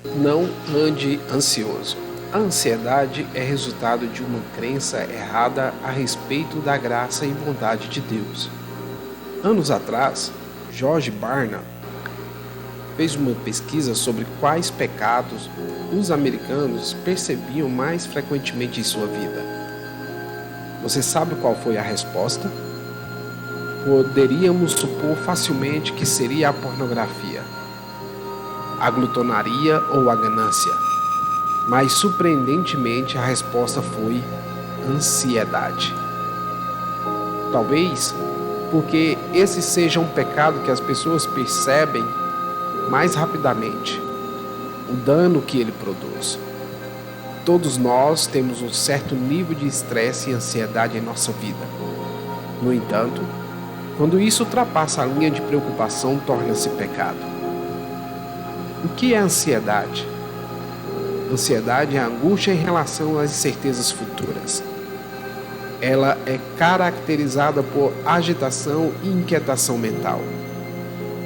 Não ande ansioso. A ansiedade é resultado de uma crença errada a respeito da graça e bondade de Deus. Anos atrás, George Barna fez uma pesquisa sobre quais pecados os americanos percebiam mais frequentemente em sua vida. Você sabe qual foi a resposta? Poderíamos supor facilmente que seria a pornografia, a glutonaria ou a ganância. Mas, surpreendentemente, a resposta foi ansiedade. Talvez porque esse seja um pecado que as pessoas percebem mais rapidamente, o dano que ele produz. Todos nós temos um certo nível de estresse e ansiedade em nossa vida. No entanto, quando isso ultrapassa a linha de preocupação, torna-se pecado. O que é ansiedade? Ansiedade é a angústia em relação às incertezas futuras. Ela é caracterizada por agitação e inquietação mental.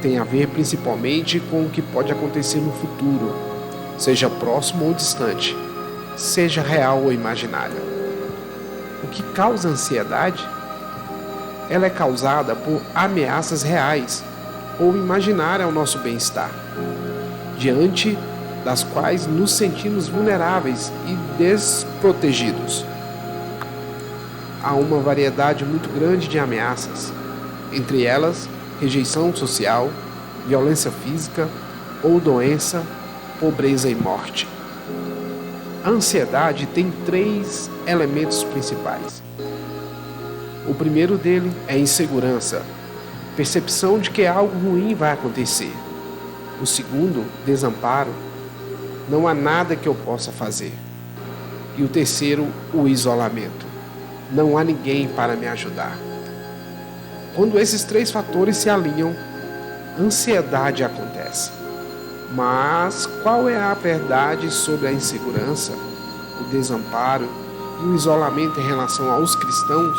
Tem a ver principalmente com o que pode acontecer no futuro, seja próximo ou distante, seja real ou imaginário. O que causa ansiedade? Ela é causada por ameaças reais ou imaginárias ao nosso bem-estar, diante das quais nos sentimos vulneráveis e desprotegidos. Há uma variedade muito grande de ameaças, entre elas rejeição social, violência física ou doença, pobreza e morte. A ansiedade tem 3 elementos principais. O primeiro dele é insegurança, percepção de que algo ruim vai acontecer. O segundo, desamparo, não há nada que eu possa fazer. E o terceiro, o isolamento, não há ninguém para me ajudar. Quando esses 3 fatores se alinham, ansiedade acontece. Mas qual é a verdade sobre a insegurança, o desamparo e o isolamento em relação aos cristãos?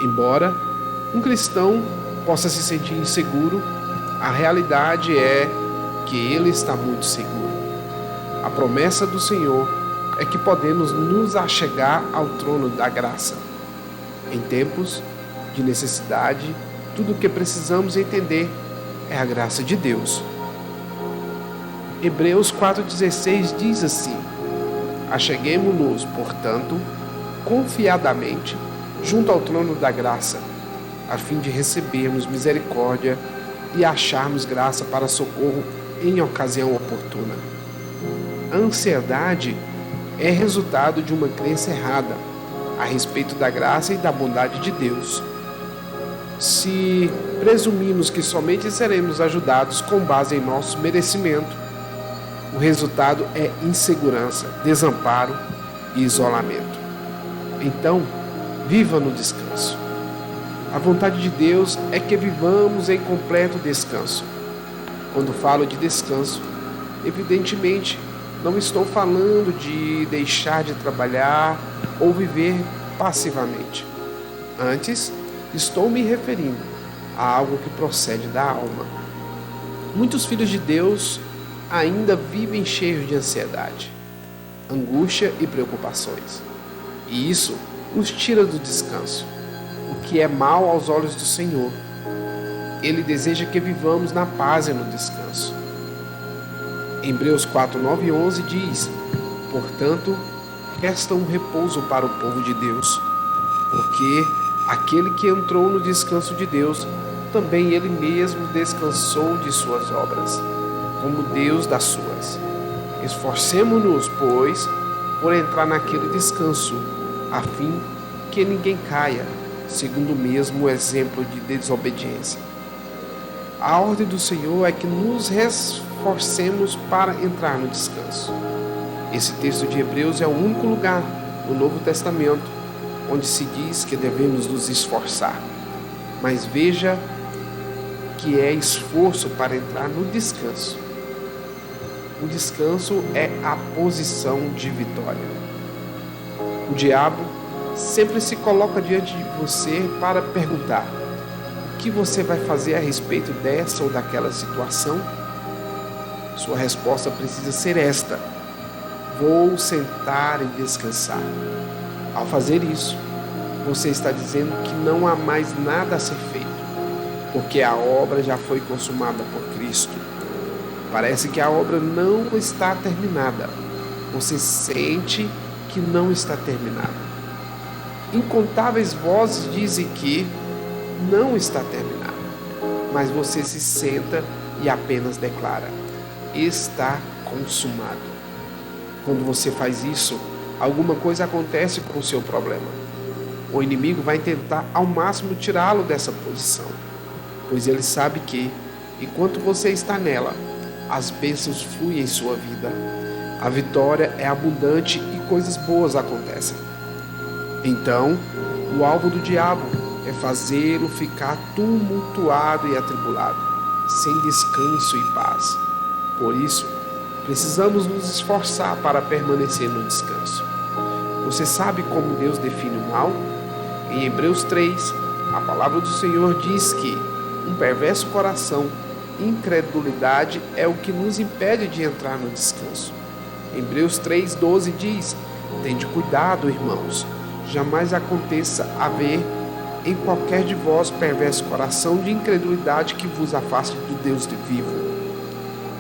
Embora um cristão possa se sentir inseguro, a realidade é que ele está muito seguro. A promessa do Senhor é que podemos nos achegar ao trono da graça. Em tempos de necessidade, tudo o que precisamos entender é a graça de Deus. Hebreus 4,16 diz assim: acheguemo-nos, portanto, confiadamente junto ao trono da graça, a fim de recebermos misericórdia e acharmos graça para socorro em ocasião oportuna. A ansiedade é resultado de uma crença errada a respeito da graça e da bondade de Deus. Se presumimos que somente seremos ajudados com base em nosso merecimento, o resultado é insegurança, desamparo e isolamento. Então, viva no descanso. A vontade de Deus é que vivamos em completo descanso. Quando falo de descanso, evidentemente, não estou falando de deixar de trabalhar ou viver passivamente. Antes, estou me referindo a algo que procede da alma. Muitos filhos de Deus ainda vivem cheios de ansiedade, angústia e preocupações. E isso os tira do descanso, o que é mal aos olhos do Senhor. Ele deseja que vivamos na paz e no descanso. Hebreus 4, 9 e 11 diz: portanto, resta um repouso para o povo de Deus, porque aquele que entrou no descanso de Deus, também ele mesmo descansou de suas obras, como Deus das suas. Esforcemo-nos, pois, por entrar naquele descanso, a fim que ninguém caia, segundo o mesmo exemplo de desobediência. A ordem do Senhor é que nos esforcemos para entrar no descanso. Esse texto de Hebreus é o único lugar no Novo Testamento onde se diz que devemos nos esforçar. Mas veja que é esforço para entrar no descanso. O descanso é a posição de vitória. O diabo sempre se coloca diante de você para perguntar: o que você vai fazer a respeito dessa ou daquela situação? Sua resposta precisa ser esta: vou sentar e descansar. Ao fazer isso, você está dizendo que não há mais nada a ser feito, porque a obra já foi consumada por Cristo. Parece que a obra não está terminada. Você sente que não está terminada. Incontáveis vozes dizem que não está terminada, mas você se senta e apenas declara: está consumado. Quando você faz isso, alguma coisa acontece com o seu problema. O inimigo vai tentar ao máximo tirá-lo dessa posição, pois ele sabe que, enquanto você está nela, as bênçãos fluem em sua vida. A vitória é abundante e coisas boas acontecem. Então, o alvo do diabo é fazê-lo ficar tumultuado e atribulado, sem descanso e paz. Por isso, precisamos nos esforçar para permanecer no descanso. Você sabe como Deus define o mal? Em Hebreus 3, a palavra do Senhor diz que um perverso coração, incredulidade é o que nos impede de entrar no descanso. Hebreus 3,12 diz: tende cuidado, irmãos, jamais aconteça haver em qualquer de vós perverso coração de incredulidade que vos afaste do Deus vivo.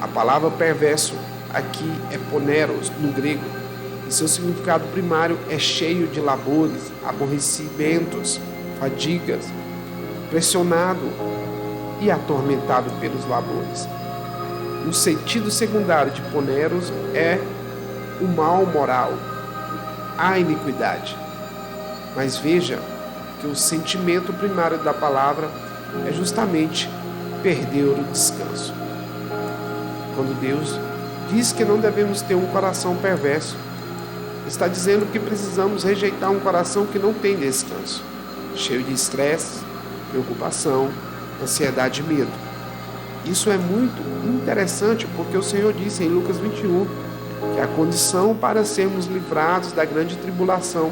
A palavra perverso aqui é poneros no grego, e seu significado primário é cheio de labores, aborrecimentos, fadigas, pressionado e atormentado pelos labores. O sentido secundário de poneros é o mal moral, a iniquidade. Mas veja que o sentimento primário da palavra é justamente perder o descanso. Quando Deus diz que não devemos ter um coração perverso, está dizendo que precisamos rejeitar um coração que não tem descanso, cheio de estresse, preocupação, ansiedade e medo. Isso é muito interessante porque o Senhor disse em Lucas 21 que a condição para sermos livrados da grande tribulação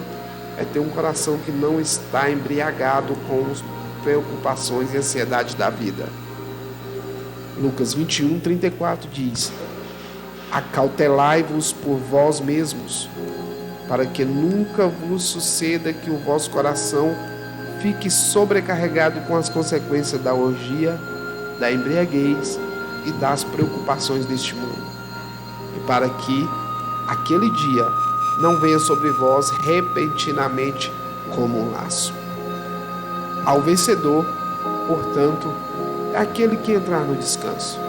é ter um coração que não está embriagado com as preocupações e ansiedade da vida. Lucas 21:34 diz: acautelai-vos por vós mesmos, para que nunca vos suceda que o vosso coração fique sobrecarregado com as consequências da orgia, da embriaguez e das preocupações deste mundo, e para que aquele dia não venha sobre vós repentinamente como um laço. Ao vencedor, portanto, é aquele que entrar no descanso.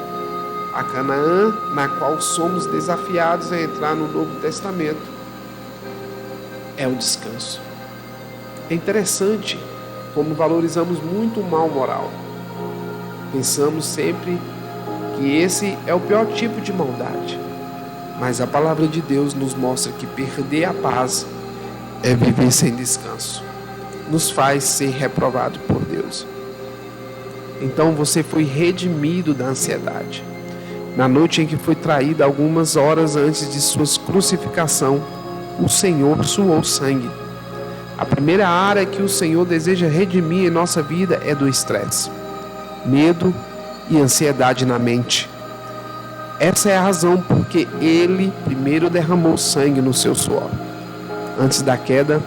A Canaã, na qual somos desafiados a entrar no Novo Testamento, é o descanso. É interessante como valorizamos muito o mal moral. Pensamos sempre que esse é o pior tipo de maldade. Mas a palavra de Deus nos mostra que perder a paz é viver sem descanso. Nos faz ser reprovado por Deus. Então você foi redimido da ansiedade. Na noite em que foi traído, algumas horas antes de sua crucificação, o Senhor suou sangue. A primeira área que o Senhor deseja redimir em nossa vida é do estresse, medo e ansiedade na mente. Essa é a razão porque Ele primeiro derramou sangue no seu suor. Antes da queda,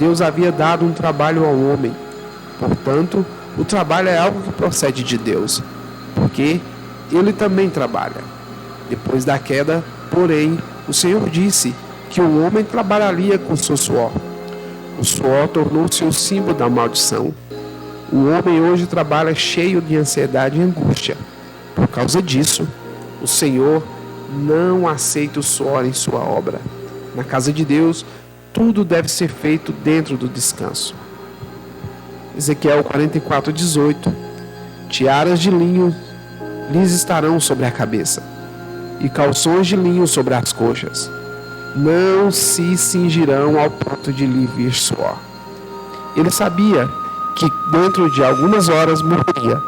Deus havia dado um trabalho ao homem. Portanto, o trabalho é algo que procede de Deus, porque Ele também trabalha. Depois da queda, porém, o Senhor disse que o homem trabalharia com seu suor. O suor tornou-se o símbolo da maldição. O homem hoje trabalha cheio de ansiedade e angústia. Por causa disso, o Senhor não aceita o suor em sua obra. Na casa de Deus, tudo deve ser feito dentro do descanso. Ezequiel 44:18. Tiaras de linho lhes estarão sobre a cabeça, e calções de linho sobre as coxas. Não se cingirão ao ponto de lhe vir suor. Ele sabia que dentro de algumas horas morreria.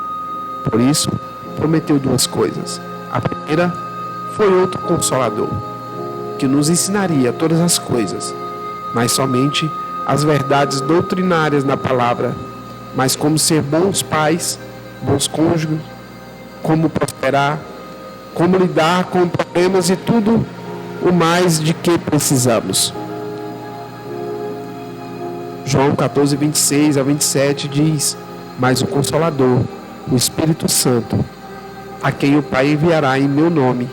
Por isso, prometeu duas coisas. A primeira foi outro Consolador, que nos ensinaria todas as coisas, mas somente as verdades doutrinárias na palavra, mas como ser bons pais, bons cônjuges, como prosperar, como lidar com problemas e tudo o mais de que precisamos. João 14, 26 a 27 diz: mas o Consolador, o Espírito Santo, a quem o Pai enviará em meu nome,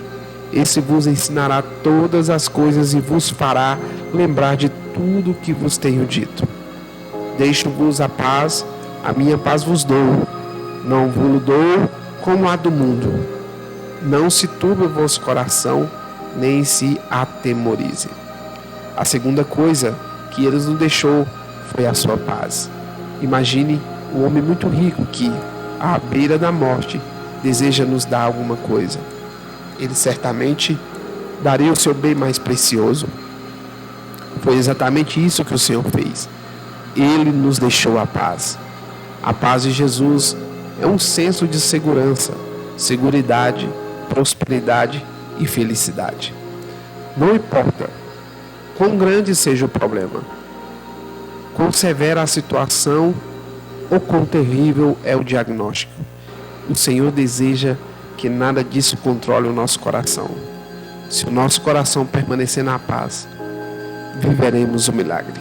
esse vos ensinará todas as coisas e vos fará lembrar de tudo o que vos tenho dito. Deixo-vos a paz, a minha paz vos dou. Não vos dou como a do mundo. Não se turbe o vosso coração, nem se atemorize. A segunda coisa que ele nos deixou foi a sua paz. Imagine um homem muito rico que, à beira da morte, deseja nos dar alguma coisa. Ele certamente daria o seu bem mais precioso. Foi exatamente isso que o Senhor fez. Ele nos deixou a paz. A paz de Jesus é um senso de segurança, seguridade, prosperidade e felicidade. Não importa quão grande seja o problema, quão severa a situação ou quão terrível é o diagnóstico, o Senhor deseja que nada disso controle o nosso coração. Se o nosso coração permanecer na paz, viveremos o milagre.